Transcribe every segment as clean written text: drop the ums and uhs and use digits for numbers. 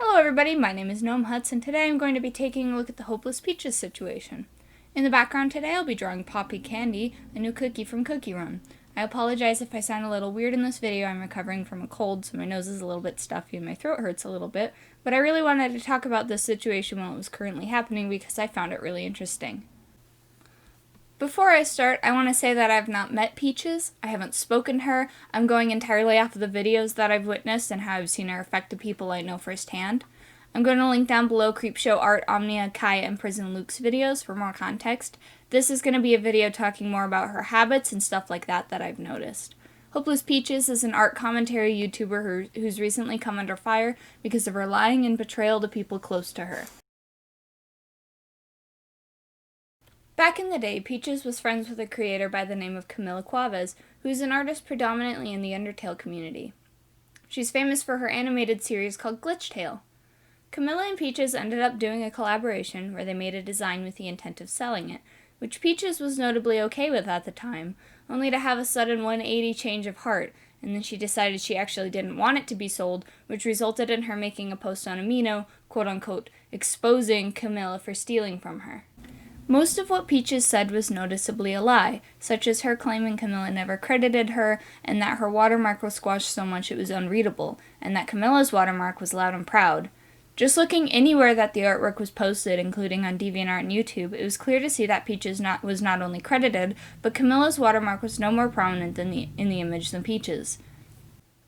Hello everybody, my name is Gnome, and today I'm going to be taking a look at the Hopeless Peaches situation. In the background today I'll be drawing Poppy Candy, a new cookie from Cookie Run. I apologize if I sound a little weird in this video. I'm recovering from a cold, so my nose is a little bit stuffy and my throat hurts a little bit, but I really wanted to talk about this situation while it was currently happening because I found it really interesting. Before I start, I want to say that I've not met Peaches, I haven't spoken to her, I'm going entirely off of the videos that I've witnessed and how I've seen her affect the people I know firsthand. I'm going to link down below Creepshow Art, Omnia, Kai, and Prison Luke's videos for more context. This is going to be a video talking more about her habits and stuff like that I've noticed. Hopeless Peaches is an art commentary YouTuber who's recently come under fire because of her lying and betrayal to people close to her. Back in the day, Peaches was friends with a creator by the name of Camila Cuevas, who's an artist predominantly in the Undertale community. She's famous for her animated series called Glitch Tale. Camila and Peaches ended up doing a collaboration where they made a design with the intent of selling it, which Peaches was notably okay with at the time, only to have a sudden 180 change of heart, and then she decided she actually didn't want it to be sold, which resulted in her making a post on Amino, quote-unquote, exposing Camila for stealing from her. Most of what Peaches said was noticeably a lie, such as her claiming Camila never credited her, and that her watermark was squashed so much it was unreadable, and that Camila's watermark was loud and proud. Just looking anywhere that the artwork was posted, including on DeviantArt and YouTube, it was clear to see that Peaches was not only credited, but Camila's watermark was no more prominent in the image than Peaches.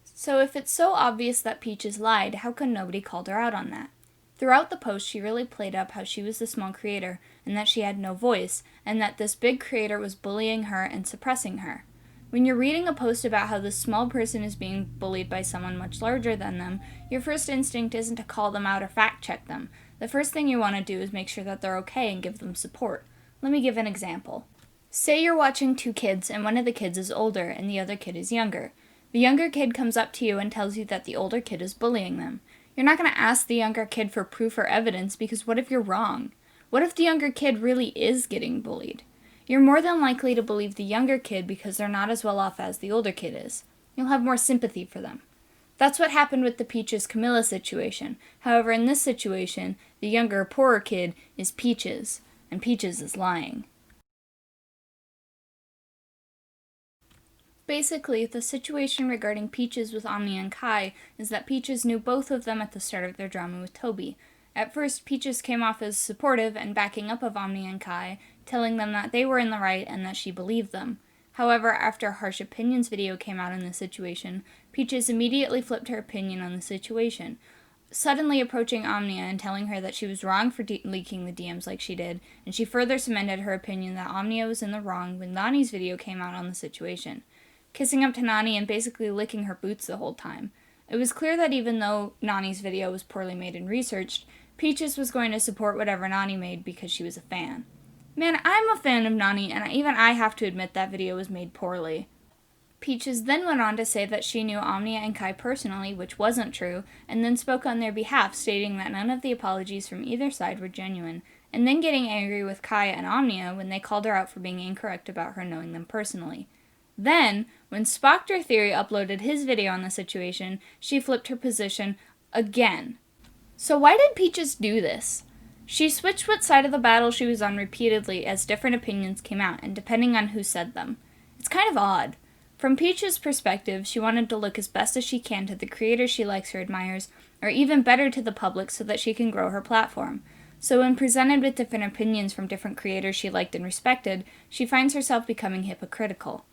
So if it's so obvious that Peaches lied, how come nobody called her out on that? Throughout the post, she really played up how she was the small creator, and that she had no voice, and that this big creator was bullying her and suppressing her. When you're reading a post about how this small person is being bullied by someone much larger than them, your first instinct isn't to call them out or fact-check them. The first thing you want to do is make sure that they're okay and give them support. Let me give an example. Say you're watching two kids, and one of the kids is older, and the other kid is younger. The younger kid comes up to you and tells you that the older kid is bullying them. You're not going to ask the younger kid for proof or evidence because what if you're wrong? What if the younger kid really is getting bullied? You're more than likely to believe the younger kid because they're not as well off as the older kid is. You'll have more sympathy for them. That's what happened with the Peaches Camila situation. However, in this situation, the younger, poorer kid is Peaches, and Peaches is lying. Basically, the situation regarding Peaches with Omnia and Kai is that Peaches knew both of them at the start of their drama with Toby. At first, Peaches came off as supportive and backing up of Omnia and Kai, telling them that they were in the right and that she believed them. However, after a Harsh Opinions video came out in the situation, Peaches immediately flipped her opinion on the situation, suddenly approaching Omnia and telling her that she was wrong for leaking the DMs like she did, and she further cemented her opinion that Omnia was in the wrong when Nani's video came out on the situation, kissing up to Nani and basically licking her boots the whole time. It was clear that even though Nani's video was poorly made and researched, Peaches was going to support whatever Nani made because she was a fan. Man, I'm a fan of Nani, and even I have to admit that video was made poorly. Peaches then went on to say that she knew Omnia and Kai personally, which wasn't true, and then spoke on their behalf, stating that none of the apologies from either side were genuine, and then getting angry with Kai and Omnia when they called her out for being incorrect about her knowing them personally. Then, when Spoctor Theory uploaded his video on the situation, she flipped her position again. So why did Peaches do this? She switched what side of the battle she was on repeatedly as different opinions came out, and depending on who said them. It's kind of odd. From Peaches' perspective, she wanted to look as best as she can to the creators she likes or admires, or even better to the public so that she can grow her platform. So when presented with different opinions from different creators she liked and respected, she finds herself becoming hypocritical.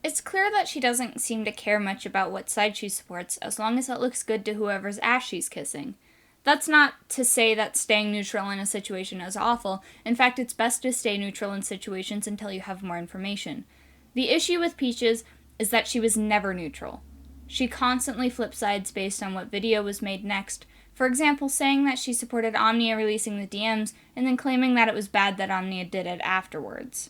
It's clear that she doesn't seem to care much about what side she supports as long as it looks good to whoever's ass she's kissing. That's not to say that staying neutral in a situation is awful. In fact, it's best to stay neutral in situations until you have more information. The issue with Peaches is that she was never neutral. She constantly flipped sides based on what video was made next. For example, saying that she supported Omnia releasing the DMs and then claiming that it was bad that Omnia did it afterwards.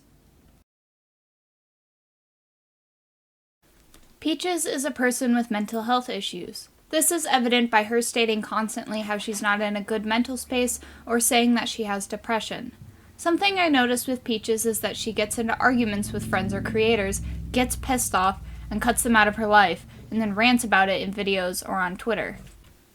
Peaches is a person with mental health issues. This is evident by her stating constantly how she's not in a good mental space or saying that she has depression. Something I noticed with Peaches is that she gets into arguments with friends or creators, gets pissed off, and cuts them out of her life, and then rants about it in videos or on Twitter.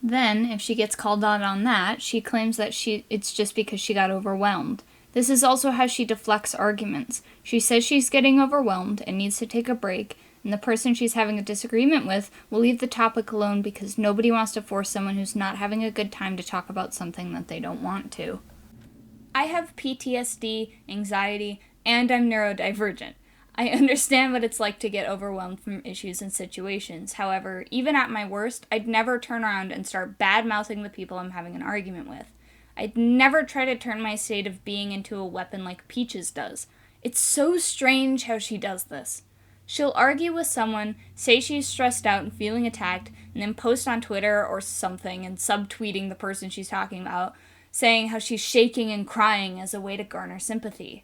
Then, if she gets called out on that, she claims that it's just because she got overwhelmed. This is also how she deflects arguments. She says she's getting overwhelmed and needs to take a break, and the person she's having a disagreement with will leave the topic alone because nobody wants to force someone who's not having a good time to talk about something that they don't want to. I have PTSD, anxiety, and I'm neurodivergent. I understand what it's like to get overwhelmed from issues and situations. However, even at my worst, I'd never turn around and start bad-mouthing the people I'm having an argument with. I'd never try to turn my state of being into a weapon like Peaches does. It's so strange how she does this. She'll argue with someone, say she's stressed out and feeling attacked, and then post on Twitter or something and subtweeting the person she's talking about, saying how she's shaking and crying as a way to garner sympathy.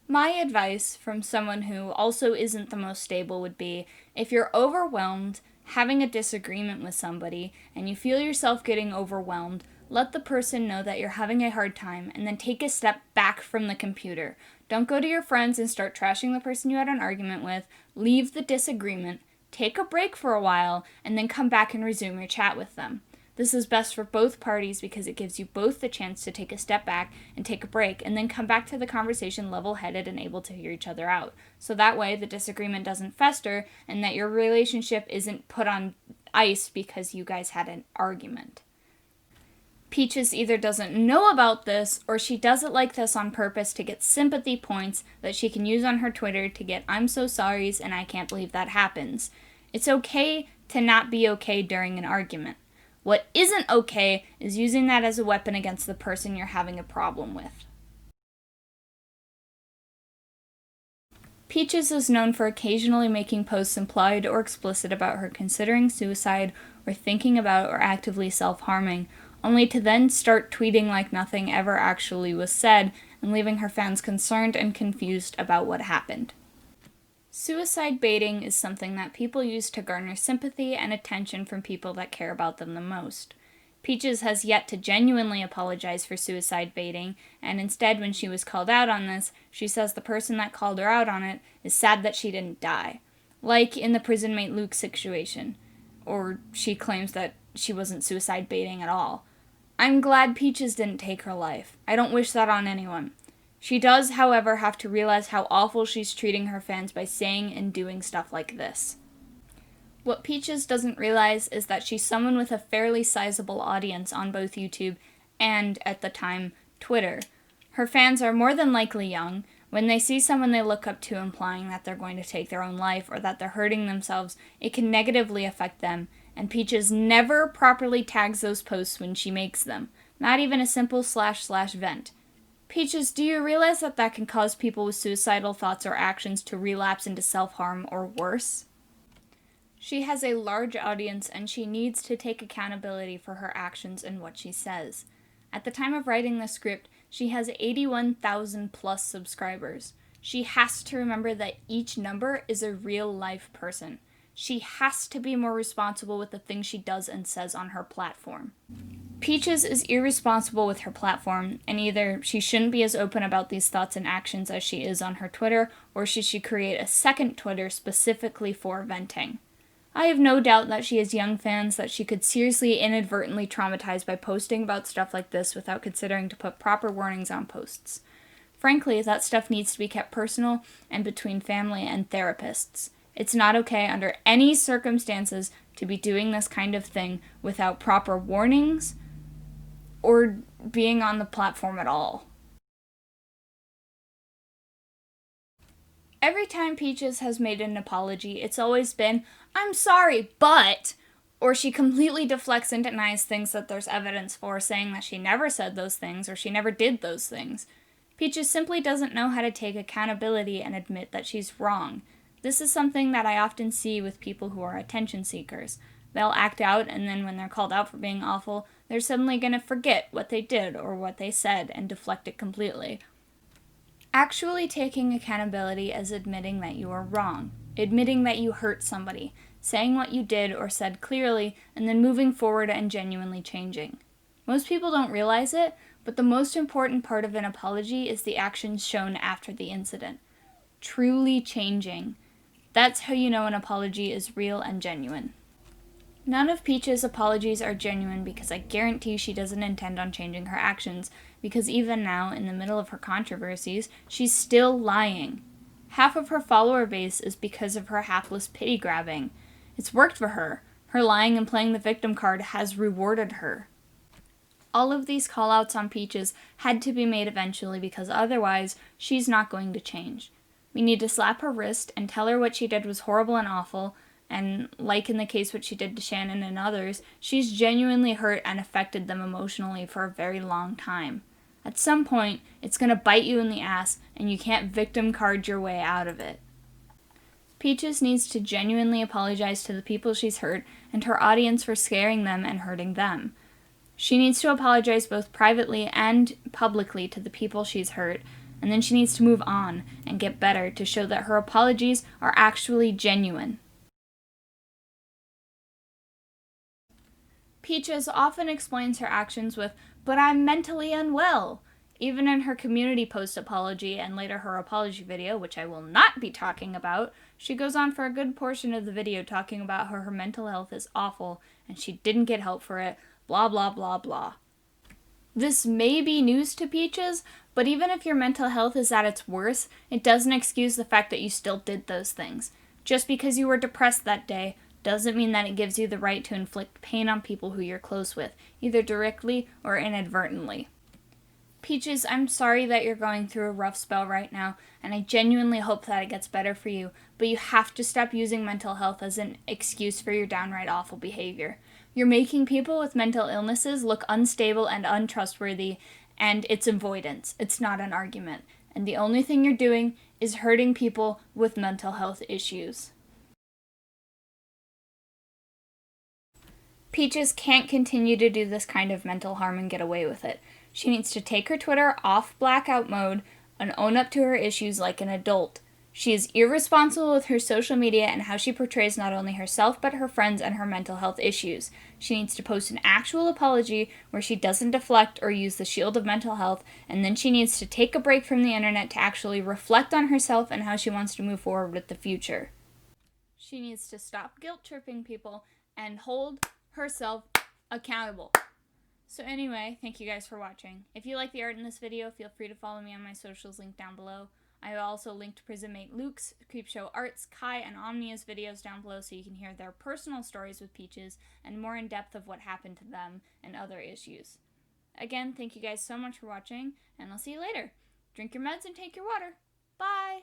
My advice from someone who also isn't the most stable would be, if you're overwhelmed, having a disagreement with somebody, and you feel yourself getting overwhelmed, let the person know that you're having a hard time, and then take a step back from the computer. Don't go to your friends and start trashing the person you had an argument with. Leave the disagreement, take a break for a while, and then come back and resume your chat with them. This is best for both parties because it gives you both the chance to take a step back and take a break and then come back to the conversation level-headed and able to hear each other out. So that way the disagreement doesn't fester and that your relationship isn't put on ice because you guys had an argument. Peaches either doesn't know about this or she does it like this on purpose to get sympathy points that she can use on her Twitter to get "I'm so sorries" and "I can't believe that happens." It's okay to not be okay during an argument. What isn't okay is using that as a weapon against the person you're having a problem with. Peaches is known for occasionally making posts implied or explicit about her considering suicide or thinking about or actively self-harming, only to then start tweeting like nothing ever actually was said and leaving her fans concerned and confused about what happened. Suicide baiting is something that people use to garner sympathy and attention from people that care about them the most. Peaches has yet to genuinely apologize for suicide baiting, and instead when she was called out on this, she says the person that called her out on it is sad that she didn't die. Like in the prison mate Luke situation. Or she claims that she wasn't suicide baiting at all. I'm glad Peaches didn't take her life. I don't wish that on anyone. She does, however, have to realize how awful she's treating her fans by saying and doing stuff like this. What Peaches doesn't realize is that she's someone with a fairly sizable audience on both YouTube and, at the time, Twitter. Her fans are more than likely young. When they see someone they look up to implying that they're going to take their own life or that they're hurting themselves, it can negatively affect them, and Peaches never properly tags those posts when she makes them. Not even a simple / vent. Peaches, do you realize that that can cause people with suicidal thoughts or actions to relapse into self-harm or worse? She has a large audience and she needs to take accountability for her actions and what she says. At the time of writing the script, she has 81,000 plus subscribers. She has to remember that each number is a real-life person. She has to be more responsible with the things she does and says on her platform. Peaches is irresponsible with her platform, and either she shouldn't be as open about these thoughts and actions as she is on her Twitter, or she should create a second Twitter specifically for venting. I have no doubt that she has young fans that she could seriously inadvertently traumatize by posting about stuff like this without considering to put proper warnings on posts. Frankly, that stuff needs to be kept personal and between family and therapists. It's not okay under any circumstances to be doing this kind of thing without proper warnings or being on the platform at all. Every time Peaches has made an apology, it's always been, "I'm sorry, but," or she completely deflects and denies things that there's evidence for, saying that she never said those things or she never did those things. Peaches simply doesn't know how to take accountability and admit that she's wrong. This is something that I often see with people who are attention seekers. They'll act out, and then when they're called out for being awful, they're suddenly going to forget what they did or what they said and deflect it completely. Actually taking accountability is admitting that you are wrong, admitting that you hurt somebody, saying what you did or said clearly, and then moving forward and genuinely changing. Most people don't realize it, but the most important part of an apology is the actions shown after the incident. Truly changing. That's how you know an apology is real and genuine. None of Peach's apologies are genuine because I guarantee she doesn't intend on changing her actions, because even now, in the middle of her controversies, she's still lying. Half of her follower base is because of her hapless pity grabbing. It's worked for her. Her lying and playing the victim card has rewarded her. All of these callouts on Peaches had to be made eventually because otherwise, she's not going to change. We need to slap her wrist and tell her what she did was horrible and awful, and like in the case what she did to Shannon and others, she's genuinely hurt and affected them emotionally for a very long time. At some point, it's going to bite you in the ass, and you can't victim card your way out of it. Peaches needs to genuinely apologize to the people she's hurt and her audience for scaring them and hurting them. She needs to apologize both privately and publicly to the people she's hurt, and then she needs to move on and get better to show that her apologies are actually genuine. Peaches often explains her actions with, "But I'm mentally unwell." Even in her community post apology and later her apology video, which I will not be talking about, she goes on for a good portion of the video talking about how her mental health is awful and she didn't get help for it, blah blah blah blah. This may be news to Peaches, but even if your mental health is at its worst, it doesn't excuse the fact that you still did those things. Just because you were depressed that day doesn't mean that it gives you the right to inflict pain on people who you're close with, either directly or inadvertently. Peaches, I'm sorry that you're going through a rough spell right now, and I genuinely hope that it gets better for you, but you have to stop using mental health as an excuse for your downright awful behavior. You're making people with mental illnesses look unstable and untrustworthy, and it's avoidance. It's not an argument. And the only thing you're doing is hurting people with mental health issues. Peaches can't continue to do this kind of mental harm and get away with it. She needs to take her Twitter off blackout mode and own up to her issues like an adult. She is irresponsible with her social media and how she portrays not only herself but her friends and her mental health issues. She needs to post an actual apology where she doesn't deflect or use the shield of mental health, and then she needs to take a break from the internet to actually reflect on herself and how she wants to move forward with the future. She needs to stop guilt-tripping people and hold herself accountable. So anyway, thank you guys for watching. If you like the art in this video, feel free to follow me on my socials linked down below. I have also linked Prismmate Luke's, Creepshow Arts, Kai and Omnia's videos down below so you can hear their personal stories with Peaches and more in depth of what happened to them and other issues. Again, thank you guys so much for watching, and I'll see you later. Drink your meds and take your water. Bye!